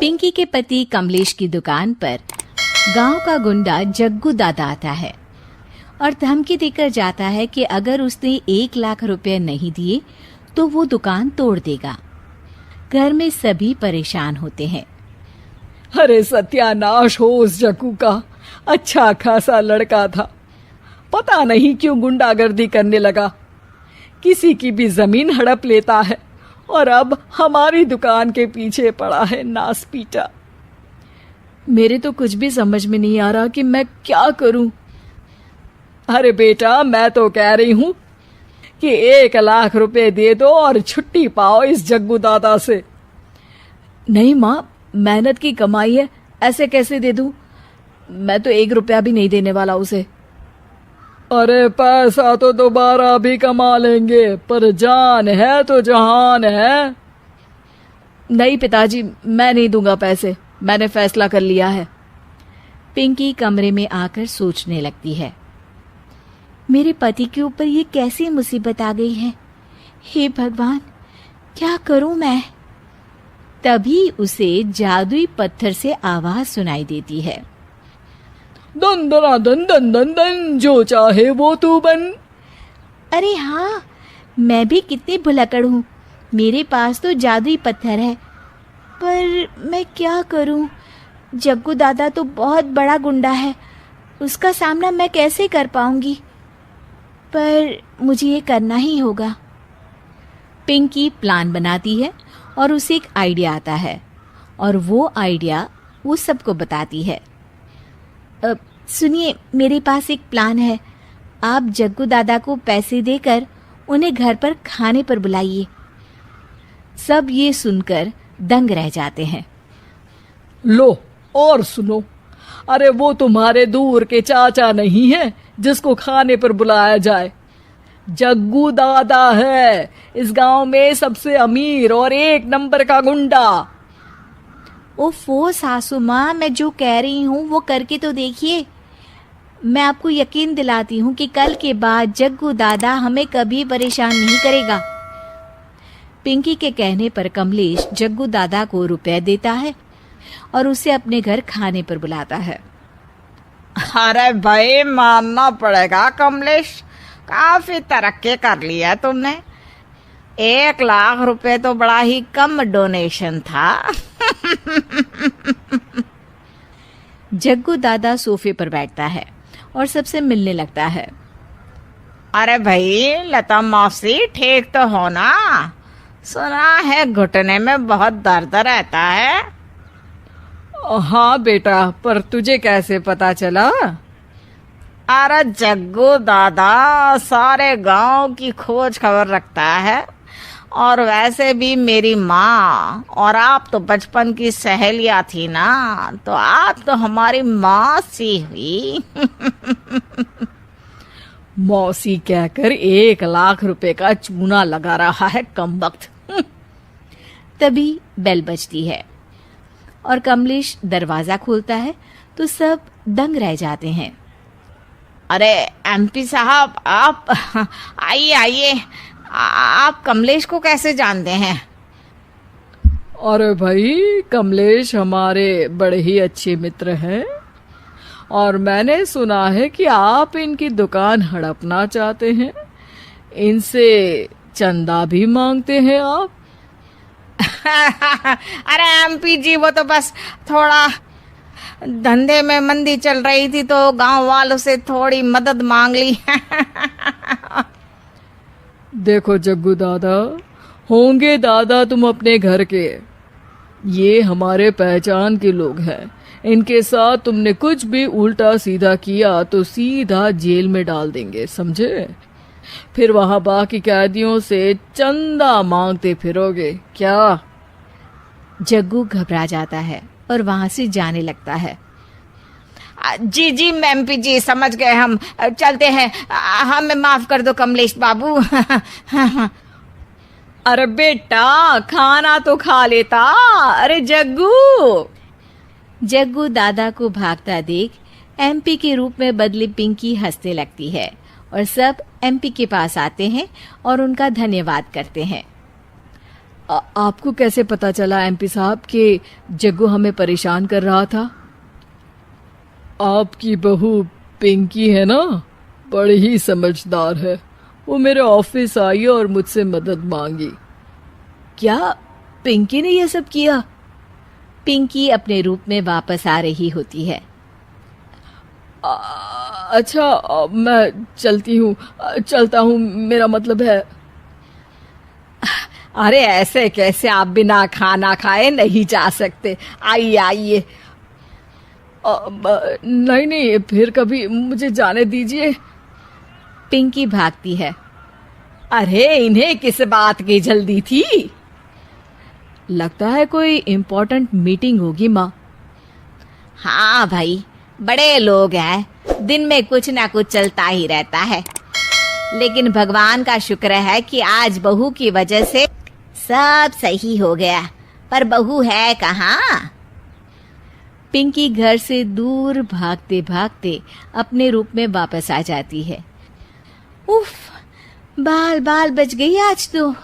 पिंकी के पति कमलेश की दुकान पर गांव का गुंडा जग्गू दादा आता है और धमकी देकर जाता है कि अगर उसने 1 लाख रुपए नहीं दिए तो वो दुकान तोड़ देगा। घर में सभी परेशान होते हैं। अरे सत्यानाश हो उस जग्गू का, अच्छा खासा लड़का था, पता नहीं क्यों गुंडागर्दी करने लगा, किसी की भी जमीन हड़प लेता है और अब हमारी दुकान के पीछे पड़ा है नास पीटा। मेरे तो कुछ भी समझ में नहीं आ रहा कि मैं क्या करूं। अरे बेटा, मैं तो कह रही हूं कि 1 लाख रुपए दे दो और छुट्टी पाओ इस जग्गू दादा से। नहीं माँ, मेहनत की कमाई है, ऐसे कैसे दे दूं? मैं तो 1 रुपया भी नहीं देने वाला उसे। अरे पैसा तो दोबारा भी कमा लेंगे, पर जान है तो जहान है। नहीं पिताजी, मैं नहीं दूंगा पैसे, मैंने फैसला कर लिया है। पिंकी कमरे में आकर सोचने लगती है, मेरे पति के ऊपर ये कैसी मुसीबत आ गई है। हे भगवान, क्या करूं मैं? तभी उसे जादुई पत्थर से आवाज सुनाई देती है, दन दना दन दन दन दन, जो चाहे वो तू बन। अरे हाँ, मैं भी कितनी भुलक्कड़ हूँ, मेरे पास तो जादुई पत्थर है, पर मैं क्या करूँ? जग्गू दादा तो बहुत बड़ा गुंडा है, उसका सामना मैं कैसे कर पाऊंगी? पर मुझे ये करना ही होगा। पिंकी प्लान बनाती है और उसे एक आइडिया आता है और वो आइडिया वो सबको बताती है। सुनिए, मेरे पास एक प्लान है। आप जग्गू दादा को पैसे देकर उन्हें घर पर खाने पर बुलाइए। सब ये सुनकर दंग रह जाते हैं। लो और सुनो, अरे वो तुम्हारे दूर के चाचा नहीं है जिसको खाने पर बुलाया जाए। जग्गू दादा है इस गांव में सबसे अमीर और 1 नंबर का गुंडा। ओफो सासू माँ, मैं जो कह रही हूँ वो करके तो देखिए। मैं आपको यकीन दिलाती हूँ कि कल के बाद जग्गू दादा हमें कभी परेशान नहीं करेगा। पिंकी के कहने पर कमलेश जग्गू दादा को रुपए देता है और उसे अपने घर खाने पर बुलाता है। अरे भाई, मानना पड़ेगा कमलेश, काफी तरक्की कर लिया तुमने। 1 लाख रुपए तो बड़ा ही कम डोनेशन था। जग्गू दादा सोफे पर बैठता है और सबसे मिलने लगता है। अरे भाई लता मौसी, ठीक तो हो ना? सुना है घुटने में बहुत दर्द रहता है। हाँ बेटा, पर तुझे कैसे पता चला? अरे जग्गू दादा सारे गांव की खोज खबर रखता है, और वैसे भी मेरी माँ और आप तो बचपन की सहेलियां थी ना, तो आप तो हमारी मौसी हुई। मौसी कहकर 1 लाख रुपए का चूना लगा रहा है कमबख्त। तभी बेल बजती है और कमलेश दरवाजा खोलता है तो सब दंग रह जाते हैं। अरे एमपी साहब, आप आइए आइए। आप कमलेश को कैसे जानते हैं? अरे भाई, कमलेश हमारे बड़े ही अच्छे मित्र हैं और मैंने सुना है कि आप इनकी दुकान हड़पना चाहते हैं, इनसे चंदा भी मांगते हैं आप। अरे एमपी जी, वो तो बस थोड़ा धंधे में मंदी चल रही थी तो गांव वालों से थोड़ी मदद मांग ली। देखो जग्गू दादा, होंगे दादा तुम अपने घर के, ये हमारे पहचान के लोग हैं, इनके साथ तुमने कुछ भी उल्टा सीधा किया तो सीधा जेल में डाल देंगे, समझे? फिर वहां बाकी कैदियों से चंदा मांगते फिरोगे क्या? जग्गू घबरा जाता है और वहां से जाने लगता है। जी जी एमपी जी, समझ गए, हम चलते हैं, हमें माफ कर दो कमलेश बाबू। अरे बेटा, खाना तो खा लेता। अरे जग्गू। जग्गू दादा को भागता देख एमपी के रूप में बदली पिंकी हंसने लगती है और सब एमपी के पास आते हैं और उनका धन्यवाद करते हैं। आपको कैसे पता चला एमपी साहब कि जग्गू हमें परेशान कर रहा था? आपकी बहू पिंकी है ना, बड़ी ही समझदार है। वो मेरे ऑफिस आई और मुझसे मदद मांगी। क्या पिंकी ने यह सब किया? पिंकी अपने रूप में वापस आ रही होती है। अच्छा, मैं चलता हूँ, मेरा मतलब है। अरे ऐसे कैसे, आप बिना खाना खाए नहीं जा सकते, आइए आइए। नहीं, फिर कभी मुझे जाने दीजिए। पिंकी भागती है। अरे इन्हें किस बात की जल्दी थी? लगता है कोई इम्पोर्टेंट मीटिंग होगी माँ। हाँ भाई, बड़े लोग हैं, दिन में कुछ ना कुछ चलता ही रहता है। लेकिन भगवान का शुक्र है कि आज बहू की वजह से सब सही हो गया। पर बहू है कहाँ? पिंकी घर से दूर भागते भागते अपने रूप में वापस आ जाती है। उफ, बाल बच गई आज तो।